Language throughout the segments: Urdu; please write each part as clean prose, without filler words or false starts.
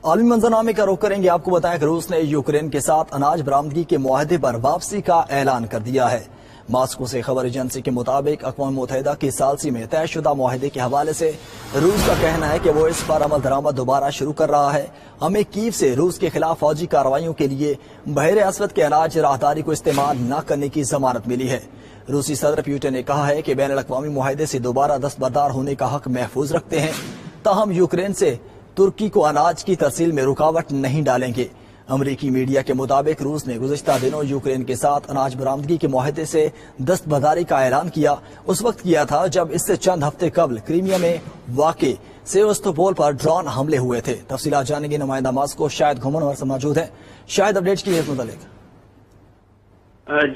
عالمی منظرنامے کا رخ کریں گے۔ آپ کو بتائیں کہ روس نے یوکرین کے ساتھ اناج برآمدگی کے معاہدے پر واپسی کا اعلان کر دیا ہے۔ ماسکو سے خبر ایجنسی کے مطابق اقوام متحدہ کی ثالثی میں طے شدہ معاہدے کے حوالے سے روس کا کہنا ہے کہ وہ اس پر عمل درآمد دوبارہ شروع کر رہا ہے۔ ہمیں کیف سے روس کے خلاف فوجی کارروائیوں کے لیے بحر اسود کے اناج راہداری کو استعمال نہ کرنے کی ضمانت ملی ہے۔ روسی صدر پیوٹن نے کہا ہے کہ بین الاقوامی معاہدے سے دوبارہ دستبردار ہونے کا حق محفوظ رکھتے ہیں، تاہم یوکرین سے ترکی کو اناج کی ترسیل میں رکاوٹ نہیں ڈالیں گے۔ امریکی میڈیا کے مطابق روس نے گزشتہ دنوں یوکرین کے ساتھ اناج برآمدگی کے معاہدے سے دستبرداری کا اعلان کیا، اس وقت کیا تھا جب اس سے چند ہفتے قبل کریمیا میں واقع سیوستوپول پر ڈرون حملے ہوئے تھے۔ تفصیلات جانیں گے نمائندہ ماسکو شاہد گھومن ہمارے ساتھ موجود ہیں۔ شاہد، اپڈیٹ کی متعلق۔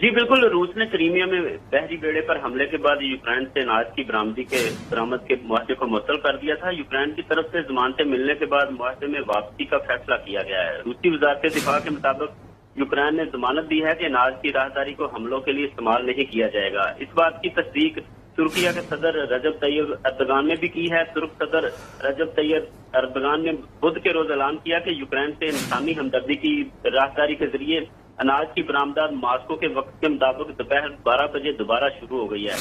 جی بالکل، روس نے کریمیا میں بحری بیڑے پر حملے کے بعد یوکرین سے اناج کی برآمد کے معاہدے کو معطل کر دیا تھا۔ یوکرین کی طرف سے ضمانتیں ملنے کے بعد معاہدے میں واپسی کا فیصلہ کیا گیا ہے۔ روسی وزارت دفاع کے مطابق یوکرین نے ضمانت دی ہے کہ اناج کی راہداری کو حملوں کے لیے استعمال نہیں کیا جائے گا۔ اس بات کی تصدیق ترکیہ کے صدر رجب طیب اردوغان نے بھی کی ہے۔ ترک صدر رجب طیب اردوغان نے بدھ کے روز اعلان کیا کہ یوکرین سے انسانی ہمدردی کی راہداری کے ذریعے اناج کی برآمدات ماسکو کے وقت کے مطابق دوپہر 12 بجے دوبارہ شروع ہو گئی ہے۔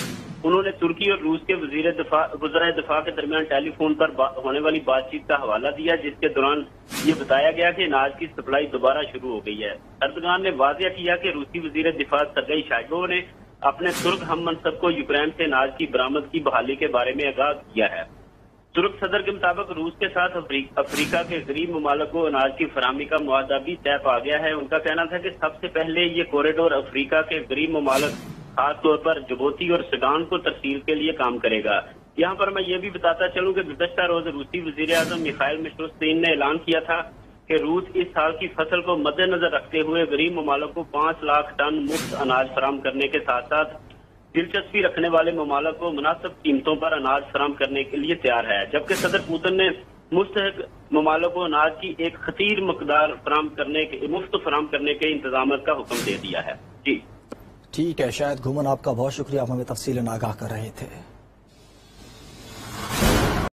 انہوں نے ترکی اور روس کے وزرائے دفاع کے درمیان ٹیلی فون پر ہونے والی بات چیت کا حوالہ دیا، جس کے دوران یہ بتایا گیا کہ اناج کی سپلائی دوبارہ شروع ہو گئی ہے۔ اردوغان نے واضح کیا کہ روسی وزیر دفاع سرگئی شائگو نے اپنے ترک ہم منصب کو یوکرین سے اناج کی برآمد کی بحالی کے بارے میں آگاہ کیا ہے۔ ترک صدر کے مطابق روس کے ساتھ افریقہ کے غریب ممالک کو اناج کی فراہمی کا معاہدہ بھی طے پا گیا ہے۔ ان کا کہنا تھا کہ سب سے پہلے یہ کوریڈور افریقہ کے غریب ممالک خاص طور پر جبوتی اور سوڈان کو ترسیل کے لیے کام کرے گا۔ یہاں پر میں یہ بھی بتاتا چلوں کہ گزشتہ روز روسی وزیر اعظم میخائیل مشوستین نے اعلان کیا تھا کہ روس اس سال کی فصل کو مد نظر رکھتے ہوئے غریب ممالک کو 5 لاکھ ٹن مفت اناج فراہم کرنے کے ساتھ ساتھ دلچسپی رکھنے والے ممالک کو مناسب قیمتوں پر اناج فراہم کرنے کے لیے تیار ہے، جبکہ صدر پوتن نے مستحق ممالک کو اناج کی ایک خطیر مقدار مفت فراہم کرنے کے انتظامات کا حکم دے دیا ہے۔ جی ٹھیک ہے شاہد گھومن، آپ کا بہت شکریہ، آپ ہمیں تفصیل آگاہ کر رہے تھے۔